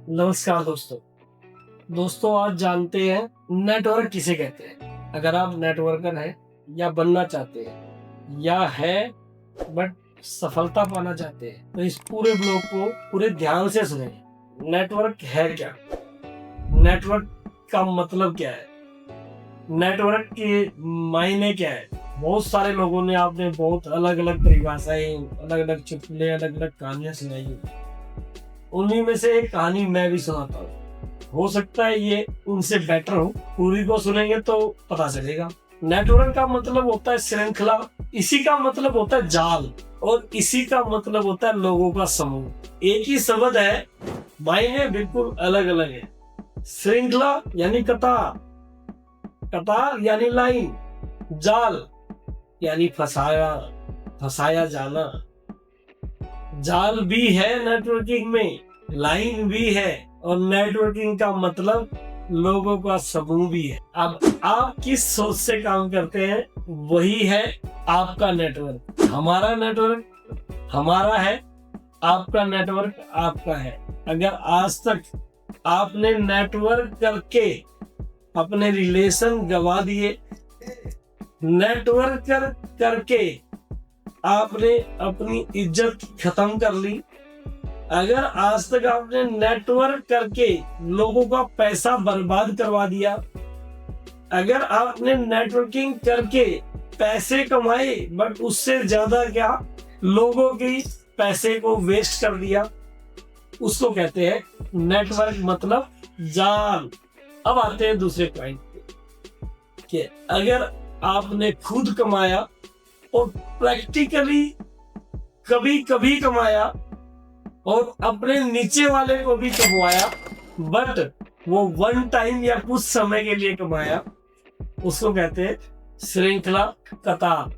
नमस्कार दोस्तों आज जानते हैं नेटवर्क किसे कहते हैं। अगर आप नेटवर्कर हैं या बनना चाहते हैं या है बट सफलता पाना चाहते हैं तो इस पूरे ब्लॉग को पूरे ध्यान से सुनें। नेटवर्क है क्या, नेटवर्क का मतलब क्या है, नेटवर्क के मायने क्या है। बहुत सारे लोगों ने आपने बहुत अलग अलग परिभाषाएं, अलग अलग चुटकुले, अलग अलग कहानियां सुनाई। उन्हीं में से एक कहानी मैं भी सुनाता हूँ, हो सकता है ये उनसे बेटर हो। पूरी को सुनेंगे तो पता चलेगा। नेटवर्क का मतलब होता है श्रृंखला, इसी का मतलब होता है जाल, और इसी का मतलब होता है लोगों का समूह। एक ही शब्द है, मायने बिल्कुल अलग अलग है। श्रृंखला यानी कतार, कतार यानी लाइन, जाल यानी फंसाया जाना। जाल भी है नेटवर्किंग में, लाइन भी है, और नेटवर्किंग का मतलब लोगों का समूह भी है। अब आप किस सोच से काम करते हैं वही है आपका नेटवर्क। हमारा नेटवर्क हमारा है, आपका नेटवर्क आपका है। अगर आज तक आपने नेटवर्क करके अपने रिलेशन गंवा दिए, नेटवर्क करके आपने अपनी इज्जत खत्म कर ली, अगर आज तक आपने नेटवर्क करके लोगों का पैसा बर्बाद करवा दिया, अगर आपने नेटवर्किंग करके पैसे कमाए बट उससे ज्यादा क्या लोगों के पैसे को वेस्ट कर दिया, उसको कहते हैं नेटवर्क मतलब जाल। अब आते हैं दूसरे पॉइंट पे कि अगर आपने खुद कमाया और प्रैक्टिकली कभी कभी कमाया और अपने नीचे वाले को भी कमाया, बट वो वन टाइम या कुछ समय के लिए कमाया, उसको कहते हैं श्रृंखला, कतार।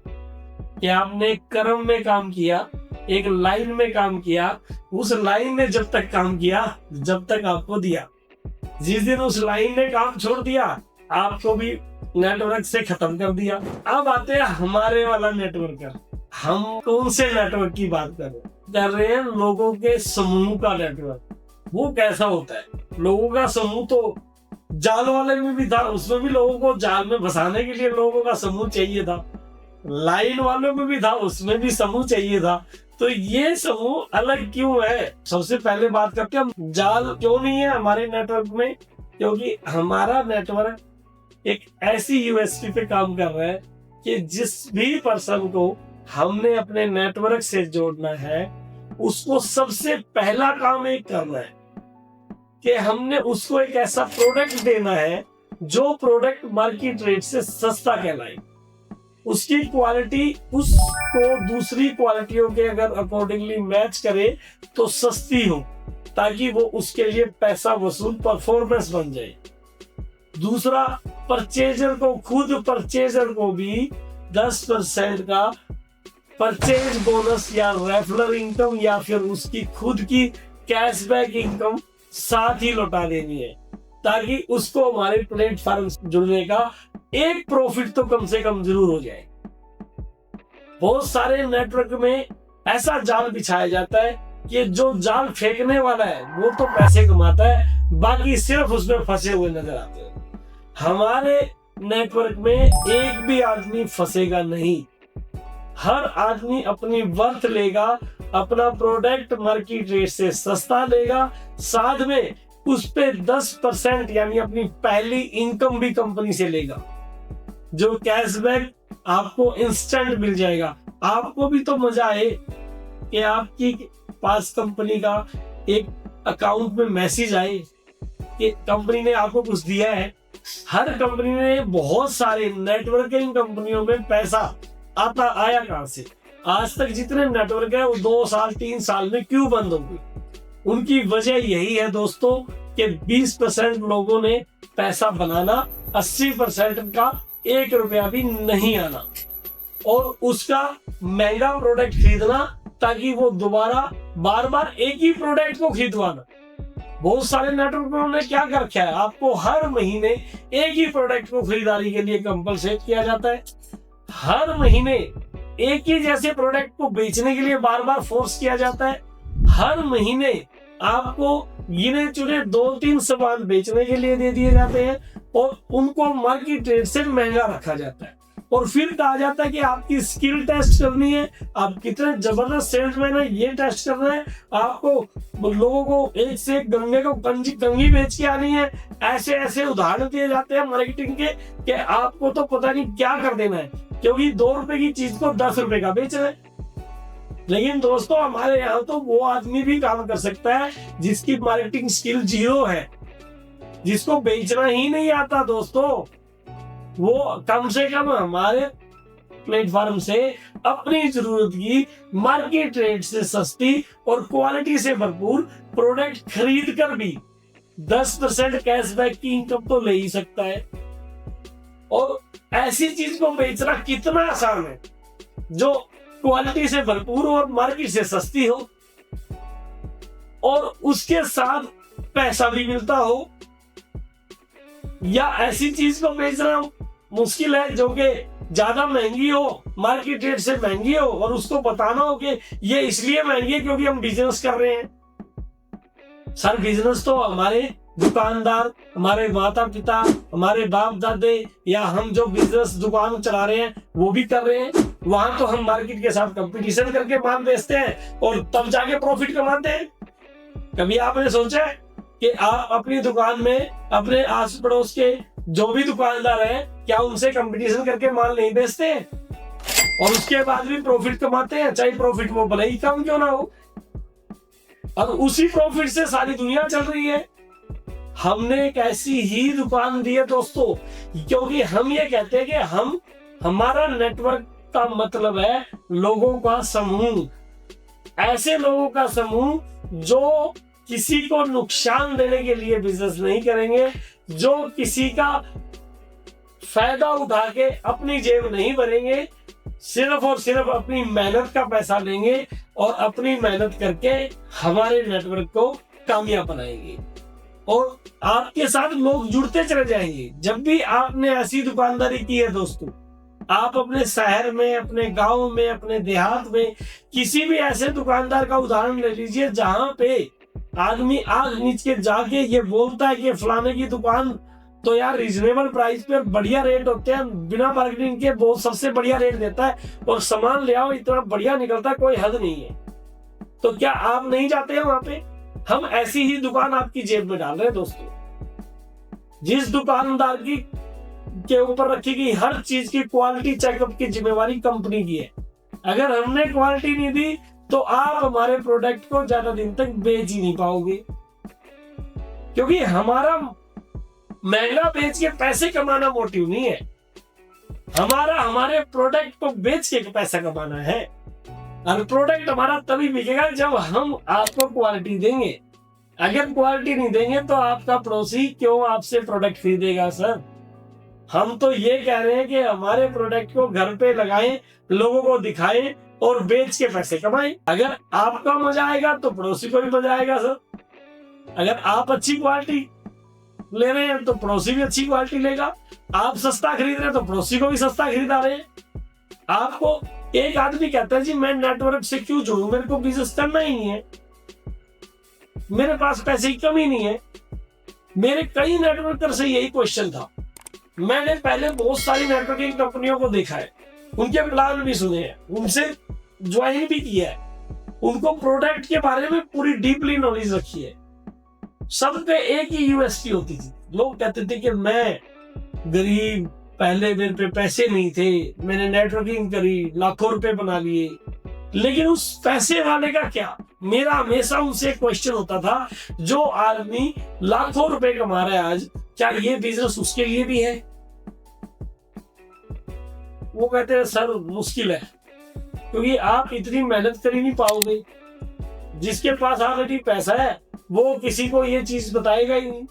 कि आपने एक क्रम में काम किया, एक लाइन में काम किया, उस लाइन ने जब तक काम किया जब तक आपको दिया। जिस दिन उस लाइन ने काम छोड़ दिया आपको भी नेटवर्क से खत्म कर दिया। अब आते हैं हमारे वाला नेटवर्कर। हम कौन से नेटवर्क की बात कर रहे हैं? लोगों के समूह का नेटवर्क। वो कैसा होता है? लोगों का समूह तो जाल वाले में भी था, उसमें भी लोगों को जाल में फंसाने के लिए लोगों का समूह चाहिए था। लाइन वालों में भी था, उसमें भी समूह चाहिए था। तो ये समूह अलग क्यों है? सबसे पहले बात करते हैं हम जाल क्यों नहीं है हमारे नेटवर्क में। क्योंकि हमारा नेटवर्क एक ऐसी यूएसपी पे काम कर रहा है कि जिस भी पर्सन को हमने अपने नेटवर्क से जोड़ना है उसको सबसे पहला काम एक करना है कि हमने उसको एक ऐसा प्रोडक्ट देना है जो प्रोडक्ट मार्केट रेट से सस्ता कहलाए। उसकी क्वालिटी उसको दूसरी क्वालिटियों के अगर अकॉर्डिंगली मैच करे तो सस्ती हो, ताकि वो उसके लिए पैसा वसूल परफॉर्मेंस बन जाए। दूसरा, परचेजर को, खुद परचेजर को भी 10% का परचेज बोनस या रेफरल इनकम या फिर उसकी खुद की कैशबैक इनकम साथ ही लौटा देनी है, ताकि उसको हमारे प्लेटफॉर्म जुड़ने का एक प्रॉफिट तो कम से कम जरूर हो जाए। बहुत सारे नेटवर्क में ऐसा जाल बिछाया जाता है कि जो जाल फेंकने वाला है वो तो पैसे कमाता है, बाकी सिर्फ उसमें फंसे हुए नजर आते हैं। हमारे नेटवर्क में एक भी आदमी फंसेगा नहीं। हर आदमी अपनी वर्थ लेगा, अपना प्रोडक्ट मार्केट रेट से सस्ता लेगा, साथ में उस पे 10% यानी अपनी पहली इनकम भी कंपनी से लेगा। जो कैशबैक आपको इंस्टेंट मिल जाएगा। आपको भी तो मजा आए कि आपकी पास कंपनी का एक अकाउंट में मैसेज आए कि कंपनी ने आपको कुछ दिया है। हर कंपनी ने, बहुत सारे नेटवर्किंग कंपनियों में पैसा आया कहां से? आज तक जितने नेटवर्क है वो 2 साल 3 साल में क्यों बंद हो गए? उनकी वजह यही है दोस्तों कि 20% लोगों ने पैसा बनाना, 80% का 1 रुपया भी नहीं आना, और उसका महंगा प्रोडक्ट खरीदना ताकि वो दोबारा बार बार एक ही प्रोडक्ट को खरीदवाना। बहुत सारे नेटवर्कों ने क्या कर रखा है, आपको हर महीने एक ही प्रोडक्ट को खरीदारी के लिए कंपलसेट किया जाता है। हर महीने एक ही जैसे प्रोडक्ट को बेचने के लिए बार बार फोर्स किया जाता है। हर महीने आपको गिने चुने 2-3 सामान बेचने के लिए दे दिए जाते हैं और उनको मार्केट रेट से महंगा रखा जाता है और फिर कहा जाता है कि आपकी स्किल टेस्ट करनी है, आप कितने जबरदस्त सेल्समैन है ये टेस्ट करना है, आपको लोगों को एक से एक गंगे को कंगी बेच के आनी है। ऐसे ऐसे उदाहरण दिए जाते हैं मार्केटिंग के कि आपको तो पता नहीं क्या कर देना है, क्योंकि 2 रुपए की चीज को 10 रुपए का बेच रहे हैं। लेकिन दोस्तों हमारे यहाँ तो वो आदमी भी काम कर सकता है जिसकी मार्केटिंग स्किल 0 है, जिसको बेचना ही नहीं आता दोस्तों। वो कम से कम हमारे प्लेटफॉर्म से अपनी जरूरत की मार्केट रेट से सस्ती और क्वालिटी से भरपूर प्रोडक्ट खरीद कर भी 10% कैशबैक की इनकम तो ले ही सकता है। और ऐसी चीज को बेचना कितना आसान है जो क्वालिटी से भरपूर और मार्केट से सस्ती हो और उसके साथ पैसा भी मिलता हो, या ऐसी चीज को बेचना मुश्किल है जो कि ज्यादा महंगी हो, मार्केट रेट से महंगी हो और उसको बताना हो कि ये इसलिए महंगी है क्योंकि हम बिजनेस कर रहे हैं। सर बिजनेस तो हमारे दुकानदार, हमारे माता पिता, हमारे बाप दादे या हम जो बिजनेस दुकान चला रहे हैं वो भी कर रहे हैं। वहां तो हम मार्केट के साथ कंपटीशन करके माल बेचते हैं और तब जाके प्रॉफिट कमाते हैं। कभी आपने सोचा है कि आप अपनी दुकान में अपने आस पड़ोस के जो भी दुकानदार हैं क्या उनसे कंपटीशन करके माल नहीं बेचते हैं और उसके बाद भी प्रॉफिट कमाते हैं, चाहे प्रॉफिट वो भले ही कम क्यों ना हो, और उसी प्रॉफिट से सारी दुनिया चल रही है। हमने एक ऐसी ही दुकान दी है दोस्तों, क्योंकि हम ये कहते हैं कि हमारा नेटवर्क का मतलब है लोगों का समूह, ऐसे लोगों का समूह जो किसी को नुकसान देने के लिए बिजनेस नहीं करेंगे, जो किसी का फायदा उठा के अपनी जेब नहीं भरेंगे, सिर्फ और सिर्फ अपनी मेहनत का पैसा लेंगे और अपनी मेहनत करके हमारे नेटवर्क को कामयाब बनाएंगे और आपके साथ लोग जुड़ते चले जाएंगे। जब भी आपने ऐसी दुकानदारी की है दोस्तों, आप अपने शहर में, अपने गांव में, अपने देहात में किसी भी ऐसे दुकानदार का उदाहरण ले लीजिए जहां पे आदमी आग नीच के जाके ये बोलता है कि फलाने की दुकान तो यार रीजनेबल प्राइस पे बढ़िया रेट होते हैं, बिना मार्केटिंग के बहुत सबसे बढ़िया रेट देता है और सामान ले आओ इतना बढ़िया निकलता है, कोई हद नहीं है। तो क्या आप नहीं जाते हैं वहां पे? हम ऐसी ही दुकान आपकी जेब में डाल रहे हैं दोस्तों। जिस दुकानदार की के ऊपर रखी गई हर चीज की क्वालिटी चेकअप की जिम्मेवारी कंपनी की है। अगर हमने क्वालिटी नहीं दी तो आप हमारे प्रोडक्ट को ज्यादा दिन तक बेच ही नहीं पाओगे, क्योंकि हमारा महंगा बेच के पैसे कमाना मोटिव नहीं है, हमारा हमारे प्रोडक्ट को बेच के पैसा कमाना है। और प्रोडक्ट हमारा तभी बिकेगा जब हम आपको क्वालिटी देंगे। अगर क्वालिटी नहीं देंगे तो आपका पड़ोसी क्यों आपसे प्रोडक्ट खरीदेगा सर? हम तो ये कह रहे हैं कि हमारे प्रोडक्ट को घर पे लगाएं, लोगों को दिखाएं और बेच के पैसे कमाएं। अगर आपका मजा आएगा तो पड़ोसी को भी मजा आएगा सर। अगर आप अच्छी क्वालिटी ले रहे हैं तो पड़ोसी भी अच्छी क्वालिटी लेगा। आप सस्ता खरीद रहे हैं तो पड़ोसी को भी सस्ता खरीदा रहे हैं। आपको एक आदमी कहता है जी मैं नेटवर्क से क्यों जुड़ूं, मेरे को बिजनेस करना ही नहीं है, मेरे पास पैसे की कमी नहीं है। मेरे कई नेटवर्कर से यही क्वेश्चन था। मैंने पहले बहुत सारी नेटवर्किंग कंपनियों को देखा है, उनके प्लान भी सुने हैं, उनसे ज्वाइन भी किया है, उनको प्रोडक्ट के बारे में पूरी डीपली नॉलेज रखी है। सब पे एक ही यूएसपी होती थी। लोग कहते थे कि मैं गरीब, पहले मेरे पे पैसे नहीं थे, मैंने नेटवर्किंग करी, लाखों रुपए बना लिए, लेकिन उस पैसे वाले का क्या? मेरा हमेशा उनसे क्वेश्चन होता था, जो आदमी लाखों रुपए कमा रहा है आज, क्या ये बिजनेस उसके लिए भी है? वो कहते हैं सर मुश्किल है, क्योंकि आप इतनी मेहनत कर ही नहीं पाओगे। जिसके पास ऑलरेडी पैसा है वो किसी को ये चीज बताएगा ही नहीं,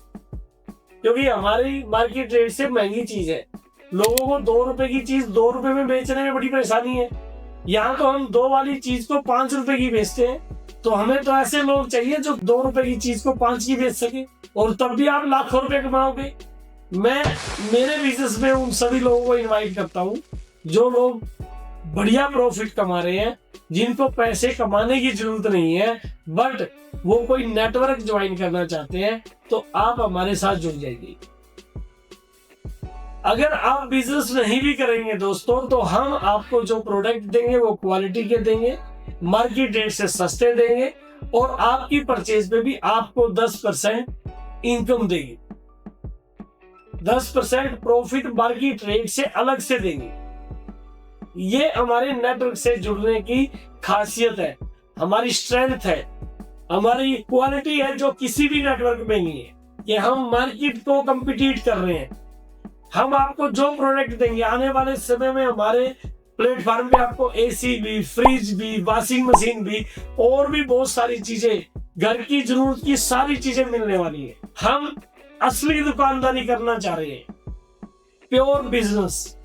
क्योंकि हमारी मार्केट रेट से महंगी चीज है। लोगों को 2 रुपए की चीज 2 रुपए में बेचने में बड़ी परेशानी है। यहाँ तो हम 2 वाली चीज को 5 रुपए की बेचते हैं, तो हमें तो ऐसे लोग चाहिए जो 2 रुपए की चीज को 5 की बेच सके, और तब भी आप लाखों रुपए कमाओगे। मैं मेरे बिजनेस में उन सभी लोगों को इनवाइट करता हूँ जो लोग बढ़िया प्रॉफिट कमा रहे हैं, जिनको पैसे कमाने की जरूरत नहीं है, बट वो कोई नेटवर्क ज्वाइन करना चाहते हैं, तो आप हमारे साथ जुड़ जाइए। अगर आप बिजनेस नहीं भी करेंगे दोस्तों, तो हम आपको जो प्रोडक्ट देंगे वो क्वालिटी के देंगे, मार्केट रेट से सस्ते देंगे, और आपकी परचेज पे भी आपको 10% इनकम देंगे। 10% प्रॉफिट मार्केट रेट से अलग से देंगे। ये हमारे नेटवर्क से जुड़ने की खासियत है, हमारी स्ट्रेंथ है, हमारी क्वालिटी है, जो किसी भी नेटवर्क में नहीं है, कि हम मार्केट को कम्पिटिट कर रहे हैं। हम आपको जो प्रोडक्ट देंगे, आने वाले समय में हमारे प्लेटफॉर्म पे आपको एसी भी, फ्रिज भी, वॉशिंग मशीन भी, और भी बहुत सारी चीजें, घर की जरूरत की सारी चीजें मिलने वाली है। हम असली दुकानदारी करना चाह रहे हैं, प्योर बिजनेस,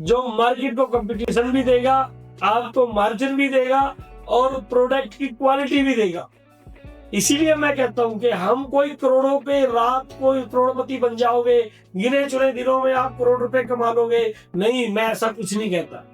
जो मार्केट को कंपटीशन भी देगा, आपको मार्जिन भी देगा, और प्रोडक्ट की क्वालिटी भी देगा। इसीलिए मैं कहता हूं कि हम कोई करोड़ों पे रात को करोड़पति बन जाओगे, गिने चुने दिनों में आप करोड़ रुपए कमा लोगे, नहीं, मैं ऐसा कुछ नहीं कहता।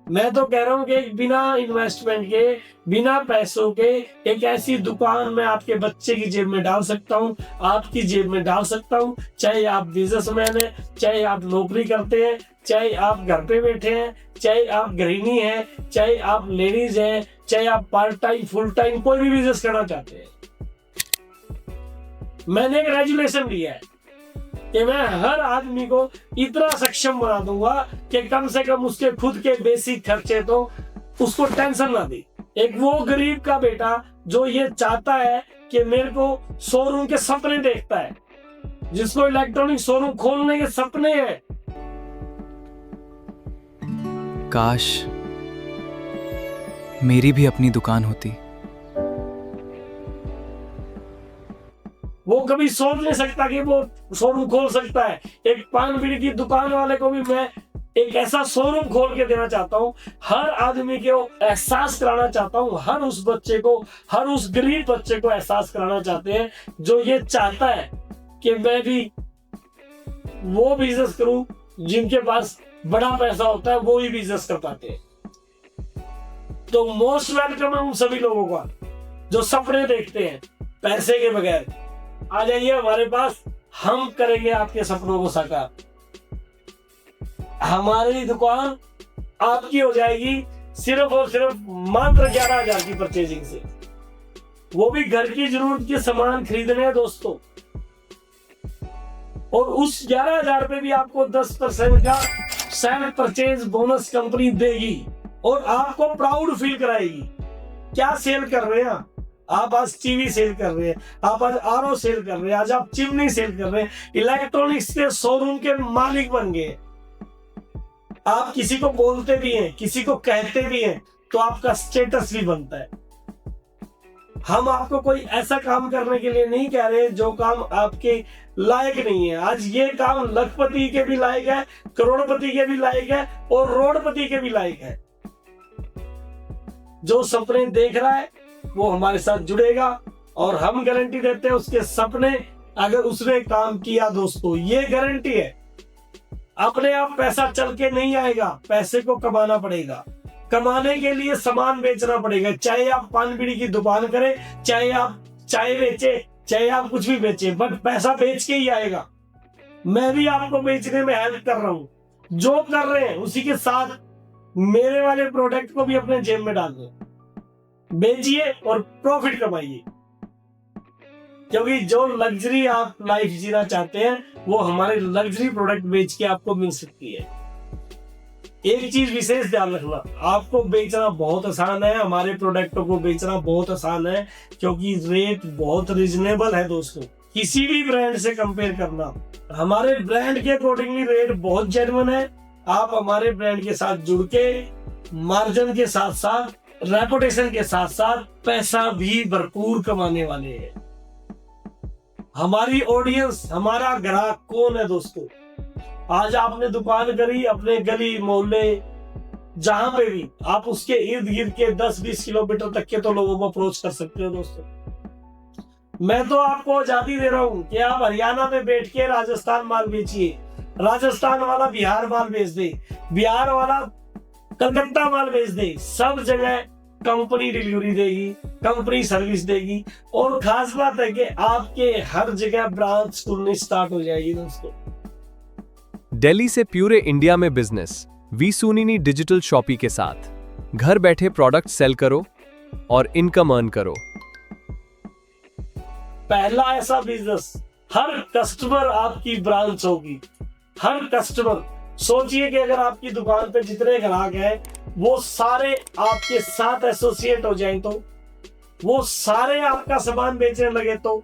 मैं तो कह रहा हूं कि बिना इन्वेस्टमेंट के, बिना पैसों के, एक ऐसी दुकान मैं आपके बच्चे की जेब में डाल सकता हूं, आपकी जेब में डाल सकता हूं। चाहे आप बिजनेसमैन हैं, चाहे आप नौकरी करते हैं, चाहे आप घर पे बैठे हैं, चाहे आप गृहिणी हैं, चाहे आप लेडीज हैं, चाहे आप पार्ट टाइम, फुल टाइम, कोई भी बिजनेस करना चाहते हैं। मैंने एक रेजुलेशन लिया है कि मैं हर आदमी को इतना सक्षम बना दूंगा कि कम से कम उसके खुद के बेसिक खर्चे तो उसको टेंशन ना दे। एक वो गरीब का बेटा जो ये चाहता है कि मेरे को शोरूम के सपने देखता है, जिसको इलेक्ट्रॉनिक शोरूम खोलने के सपने हैं। काश मेरी भी अपनी दुकान होती। वो कभी सोच नहीं सकता कि वो शोरूम खोल सकता है। एक पान बीड़ी की दुकान वाले को भी मैं एक ऐसा शोरूम खोल के देना चाहता हूँ। हर आदमी को एहसास कराना चाहता हूँ, हर उस बच्चे को, हर उस गरीब बच्चे को एहसास कराना चाहते हैं जो ये चाहता है कि मैं भी वो बिजनेस करूं, जिनके पास बड़ा पैसा होता है वो ही बिजनेस कर पाते हैं। तो मोस्ट वेलकम है उन सभी लोगों का जो सपने देखते हैं पैसे के बगैर। आ जाइए हमारे पास, हम करेंगे आपके सपनों को साकार। हमारी दुकान आपकी हो जाएगी सिर्फ और सिर्फ मात्र 11,000 की परचेजिंग से, वो भी घर की जरूरत के सामान खरीदने हैं दोस्तों। और उस 11,000 पे भी आपको 10% का सेल्फ परचेज बोनस कंपनी देगी और आपको प्राउड फील कराएगी। क्या सेल कर रहे हैं आप? आज टीवी सेल कर रहे हैं, आप आज आरओ सेल कर रहे हैं, आज आप चिमनी सेल कर रहे हैं, इलेक्ट्रॉनिक्स के शोरूम के मालिक बन गए। आप किसी को बोलते भी हैं, किसी को कहते भी हैं, तो आपका स्टेटस भी बनता है। हम आपको कोई ऐसा काम करने के लिए नहीं कह रहे जो काम आपके लायक नहीं है। आज ये काम लखपति के भी लायक है, करोड़पति के भी लायक है, और रोडपति के भी लायक है। जो सपने देख रहा है वो हमारे साथ जुड़ेगा, और हम गारंटी देते हैं उसके सपने अगर उसने काम किया दोस्तों, ये गारंटी है। अपने आप पैसा चल के नहीं आएगा, पैसे को कमाना पड़ेगा। कमाने के लिए सामान बेचना पड़ेगा, चाहे आप पान बीड़ी की दुकान करें, चाहे आप चाय बेचे, चाहे आप कुछ भी बेचे, बट पैसा बेच के ही आएगा। मैं भी आपको बेचने में हेल्प कर रहा हूं, जो कर रहे हैं उसी के साथ मेरे वाले प्रोडक्ट को भी अपने जेब में डाल दो, बेचिए और प्रॉफिट कमाइए। क्योंकि जो लग्जरी आप लाइफ जीना चाहते हैं वो हमारे लग्जरी प्रोडक्ट बेच के आपको मिल सकती है। एक चीज विशेष ध्यान रखना, आपको बेचना बहुत आसान है, हमारे प्रोडक्टों को बेचना बहुत आसान है, क्योंकि रेट बहुत रिजनेबल है दोस्तों। किसी भी ब्रांड से कंपेयर करना, हमारे ब्रांड के अकॉर्डिंगली रेट बहुत जेन्युइन है। आप हमारे ब्रांड के साथ जुड़ के मार्जिन के साथ साथ, रेपुटेशन के साथ साथ पैसा भी भरपूर कमाने वाले हैं। हमारी ऑडियंस, हमारा ग्राहक कौन है दोस्तों? आज आपने दुकान करी अपने गली मोहल्ले जहां पे भी, आप उसके इर्द गिर्द के 10-20 किलोमीटर तक के तो लोगों को अप्रोच कर सकते हो दोस्तों। मैं तो आपको आजादी दे रहा हूं कि आप हरियाणा में बैठ के राजस्थान माल बेचिए, राजस्थान वाला बिहार माल बेच दे, बिहार वाला कलकत्ता माल भेज दे, सब जगह कंपनी डिलीवरी देगी, कंपनी सर्विस देगी, और खास बात है कि आपके हर जगह ब्रांच खुलनी स्टार्ट हो जाएगी दोस्तों। दिल्ली से पूरे इंडिया में बिजनेस वीसूनी डिजिटल शॉपी के साथ घर बैठे प्रोडक्ट सेल करो और इनकम अर्न करो। पहला ऐसा बिजनेस, हर कस्टमर आपकी ब्रांच होगी। हर कस्टमर, सोचिए कि अगर आपकी दुकान पे जितने ग्राहक हैं वो सारे आपके साथ एसोसिएट हो जाएं, तो वो सारे आपका सामान बेचने लगे, तो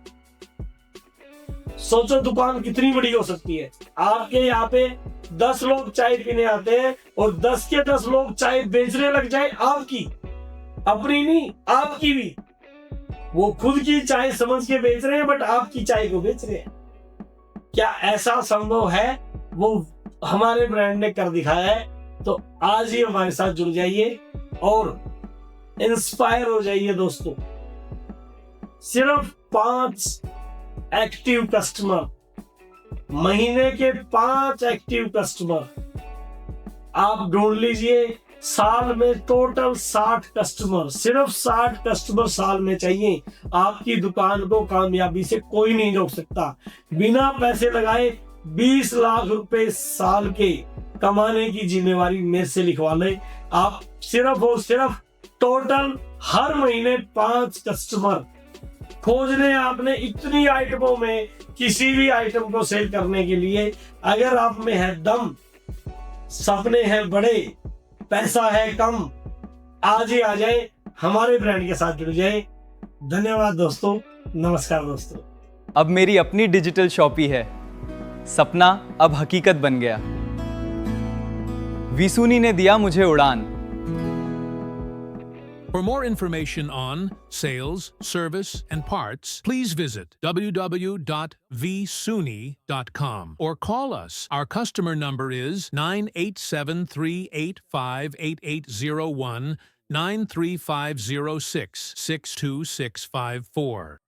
सोचो दुकान कितनी बड़ी हो सकती है। आपके यहाँ पे 10 लोग चाय पीने आते हैं और 10 के 10 लोग चाय बेचने लग जाए आपकी, अपनी नहीं, आपकी भी। वो खुद की चाय समझ के बेच रहे हैं, बट आपकी चाय को बेच रहे हैं। क्या ऐसा संभव है? वो हमारे ब्रांड ने कर दिखाया है। तो आज ही हमारे साथ जुड़ जाइए और इंस्पायर हो जाइए दोस्तों। सिर्फ 5 एक्टिव कस्टमर, महीने के 5 एक्टिव कस्टमर आप ढूंढ लीजिए। साल में टोटल 60 कस्टमर, सिर्फ 60 कस्टमर साल में चाहिए। आपकी दुकान को कामयाबी से कोई नहीं रोक सकता। बिना पैसे लगाए 20 लाख रुपए साल के कमाने की जिम्मेवारी मेरे से लिखवा ले आप। सिर्फ और सिर्फ टोटल हर महीने 5 कस्टमर खोजने आपने इतनी आइटमों में किसी भी आइटम को सेल करने के लिए। अगर आप में है दम, सपने हैं बड़े, पैसा है कम, आज ही आ जाए, हमारे ब्रांड के साथ जुड़ जाए। धन्यवाद दोस्तों, नमस्कार दोस्तों। अब मेरी अपनी डिजिटल शॉपी है, सपना अब हकीकत बन गया। वीसूनी ने दिया मुझे उड़ान। For more information on sales, service, and parts, please visit www.vsuni.com or call us. Our customer number is 987-385-8801, 93506-62654.